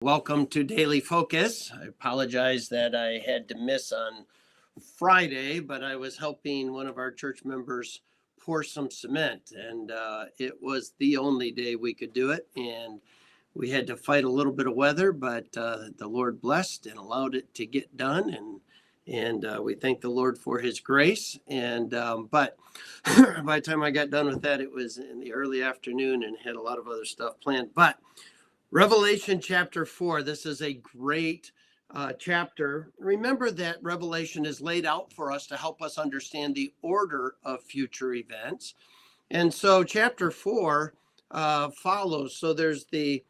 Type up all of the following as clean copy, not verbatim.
Welcome to Daily Focus. I apologize that I had to miss on Friday, but I was helping one of our church members pour some cement, and it was the only day we could do it. And we had to fight a little bit of weather, but the Lord blessed and allowed it to get done. And we thank the Lord for His grace. And but by the time I got done with that, it was in the early afternoon and had a lot of other stuff planned. But Revelation chapter 4, this is a great chapter. Remember that Revelation is laid out for us to help us understand the order of future events. And so chapter 4 follows. So there's the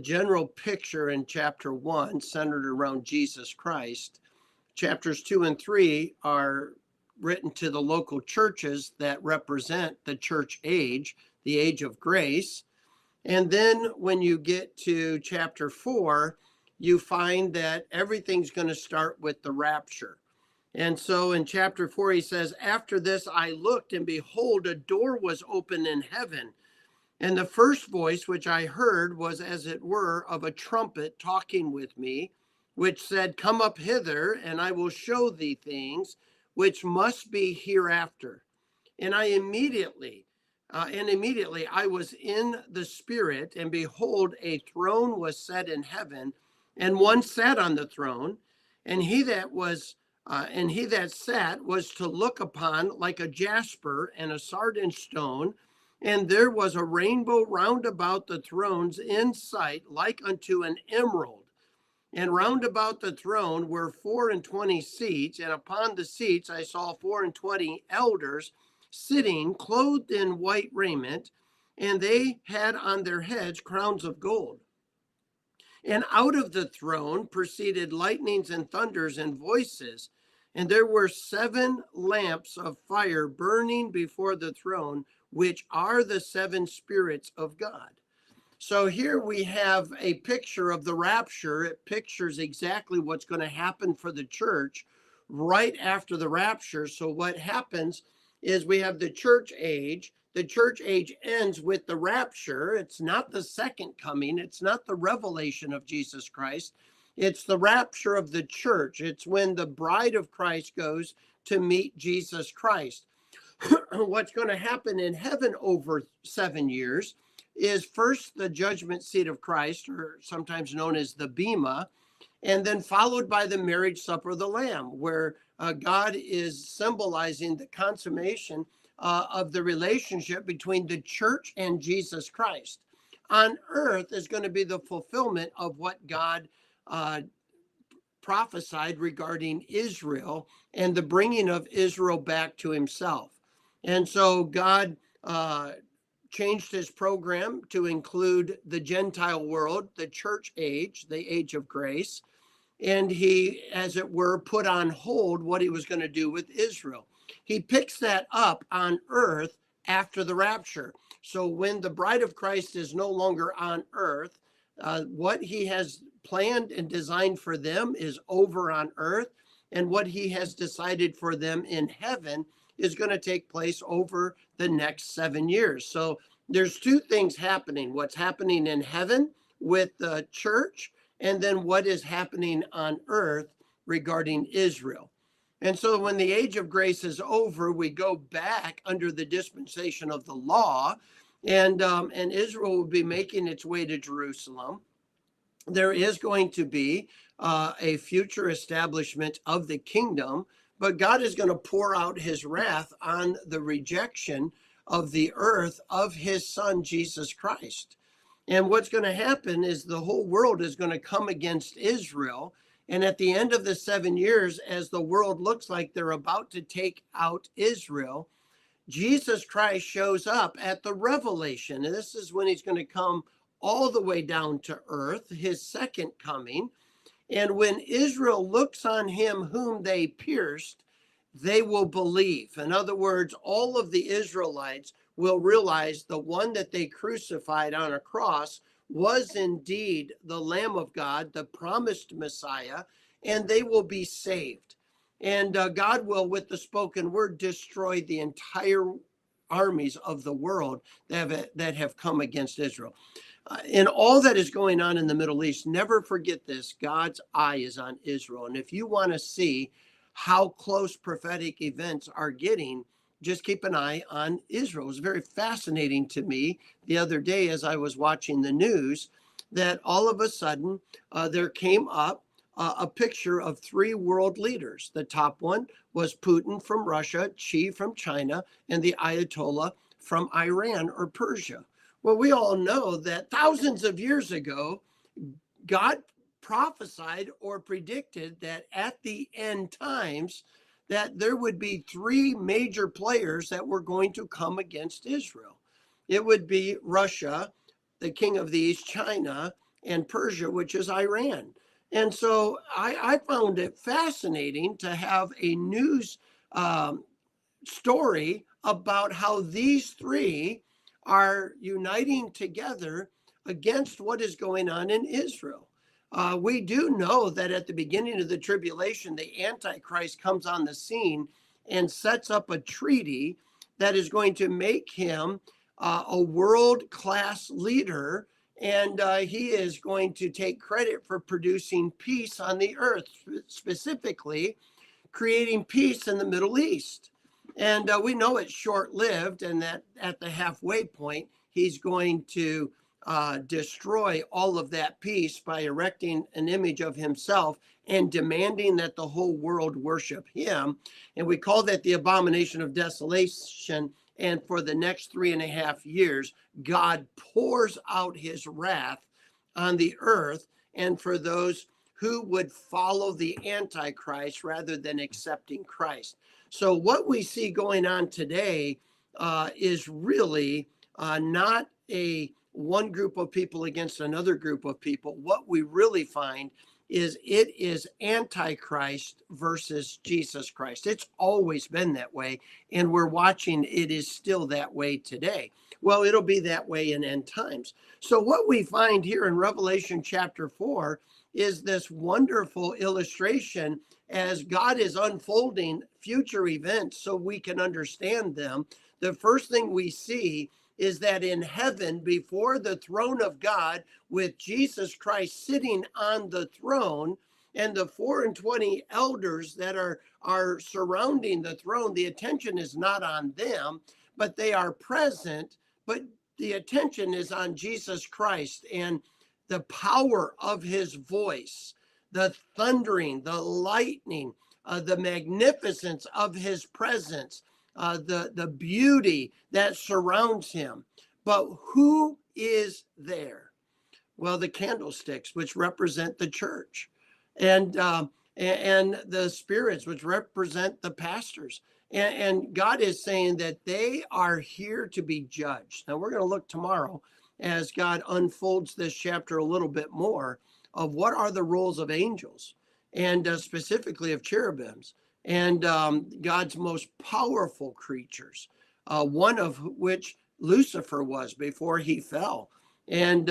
general picture in chapter 1 centered around Jesus Christ. Chapters 2 and 3 are written to the local churches that represent the church age, the age of grace. And then when you get to chapter 4, you find that everything's going to start with the rapture. And so in chapter 4, he says, "After this I looked, and behold, a door was opened in heaven. And the first voice which I heard was as it were of a trumpet talking with me, which said, 'Come up hither, and I will show thee things which must be hereafter.' And immediately I was in the Spirit, and behold, a throne was set in heaven, and one sat on the throne, and he that sat was to look upon like a jasper and a sardine stone, and there was a rainbow round about the thrones in sight, like unto an emerald. And round about the throne were 24 seats, and upon the seats I saw 24 elders sitting, clothed in white raiment, and they had on their heads crowns of gold. And out of the throne proceeded lightnings and thunders and voices, and there were 7 lamps of fire burning before the throne, which are the 7 spirits of God." So here we have a picture of the rapture. It pictures exactly what's going to happen for the church right after the rapture. So what happens is we have the church age. The church age ends with the rapture. It's not the second coming. It's not the revelation of Jesus Christ. It's the rapture of the church. It's when the bride of Christ goes to meet Jesus Christ. What's going to happen in heaven over 7 years is first the judgment seat of Christ, or sometimes known as the Bema, and then followed by the marriage supper of the Lamb, where God is symbolizing the consummation of the relationship between the church and Jesus Christ. On earth is going to be the fulfillment of what God prophesied regarding Israel and the bringing of Israel back to himself. And so God changed his program to include the Gentile world, the church age, the age of grace. And he, as it were, put on hold what he was going to do with Israel. He picks that up on earth after the rapture. So when the bride of Christ is no longer on earth, what he has planned and designed for them is over on earth. And what he has decided for them in heaven is going to take place over the next 7 years. So there's 2 things happening: what's happening in heaven with the church, and then what is happening on earth regarding Israel. And so when the age of grace is over, we go back under the dispensation of the law, and Israel will be making its way to Jerusalem. There is going to be a future establishment of the kingdom, but God is going to pour out his wrath on the rejection of the earth of his son, Jesus Christ. And what's going to happen is the whole world is going to come against Israel. And at the end of the 7 years, as the world looks like they're about to take out Israel, Jesus Christ shows up at the revelation. And this is when he's going to come all the way down to earth, his second coming. And when Israel looks on him whom they pierced, they will believe. In other words, all of the Israelites will realize the one that they crucified on a cross was indeed the Lamb of God, the promised Messiah, and they will be saved. And God will, with the spoken word, destroy the entire armies of the world that have come against Israel. in all that is going on in the Middle East, never forget this: God's eye is on Israel. And if you want to see how close prophetic events are getting, just keep an eye on Israel. It was very fascinating to me the other day as I was watching the news that all of a sudden there came up a picture of three world leaders. The top one was Putin from Russia, Xi from China, and the Ayatollah from Iran or Persia. Well, we all know that thousands of years ago, God prophesied or predicted that at the end times, that there would be three major players that were going to come against Israel. It would be Russia, the king of the East, China, and Persia, which is Iran. And so I found it fascinating to have a news story about how these three are uniting together against what is going on in Israel. We do know that at the beginning of the tribulation, the Antichrist comes on the scene and sets up a treaty that is going to make him a world-class leader, and he is going to take credit for producing peace on the earth, specifically creating peace in the Middle East. And we know it's short-lived, and that at the halfway point, he's going to destroy all of that peace by erecting an image of himself and demanding that the whole world worship him. And we call that the abomination of desolation. And for the next 3.5 years, God pours out his wrath on the earth and for those who would follow the Antichrist rather than accepting Christ. So what we see going on today is really not a one group of people against another group of people. What we really find is it is Antichrist versus Jesus Christ. It's always been that way, and we're watching it is still that way today. Well, it'll be that way in end times. So what we find here in Revelation chapter 4 is this wonderful illustration as God is unfolding future events so we can understand them. The first thing we see is that in heaven, before the throne of God, with Jesus Christ sitting on the throne, and the 24 elders that are surrounding the throne, the attention is not on them, but they are present, but the attention is on Jesus Christ and the power of his voice, the thundering, the lightning, the magnificence of his presence, the beauty that surrounds him. But who is there? Well, the candlesticks, which represent the church, and the spirits, which represent the pastors. And God is saying that they are here to be judged. Now, we're going to look tomorrow as God unfolds this chapter a little bit more of what are the roles of angels and specifically of cherubims and God's most powerful creatures, one of which Lucifer was before he fell. And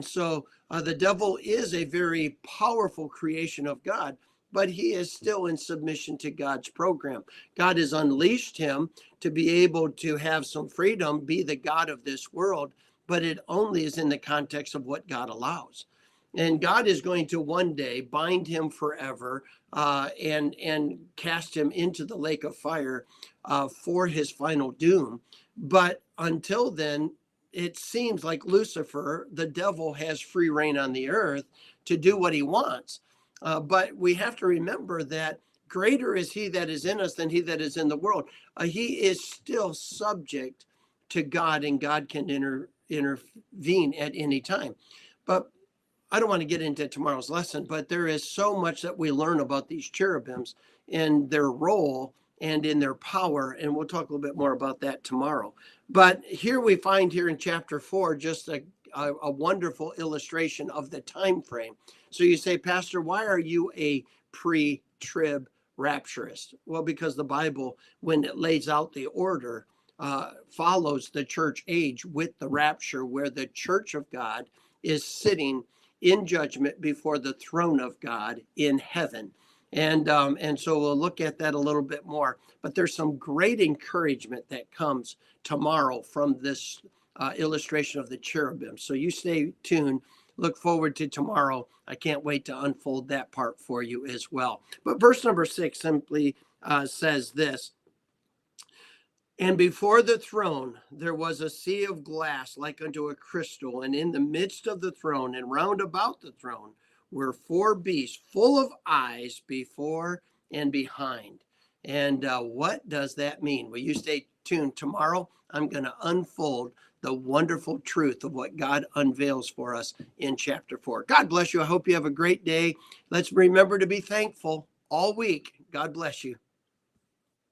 so the devil is a very powerful creation of God, but he is still in submission to God's program. God has unleashed him to be able to have some freedom, be the God of this world, but it only is in the context of what God allows. And God is going to one day bind him forever and cast him into the lake of fire for his final doom. But until then, it seems like Lucifer, the devil, has free reign on the earth to do what he wants. But we have to remember that greater is he that is in us than he that is in the world. He is still subject to God, and God can intervene at any time. But I don't want to get into tomorrow's lesson, but there is so much that we learn about these cherubims and their role and in their power, and we'll talk a little bit more about that tomorrow. But here we find here in chapter 4 just a wonderful illustration of the time frame. So you say, Pastor, why are you a pre-trib rapturist? Well, because the Bible, when it lays out the order, follows the church age with the rapture, where the church of God is sitting in judgment before the throne of God in heaven. And so we'll look at that a little bit more. But there's some great encouragement that comes tomorrow from this illustration of the cherubim. So you stay tuned. Look forward to tomorrow. I can't wait to unfold that part for you as well. But verse number 6 simply says this. And before the throne there was a sea of glass like unto a crystal, and in the midst of the throne and round about the throne were four beasts full of eyes before and behind. And what does that mean? Well, you stay tuned. Tomorrow I'm going to unfold the wonderful truth of what God unveils for us in chapter 4. God bless you. I hope you have a great day. Let's remember to be thankful all week. God bless you.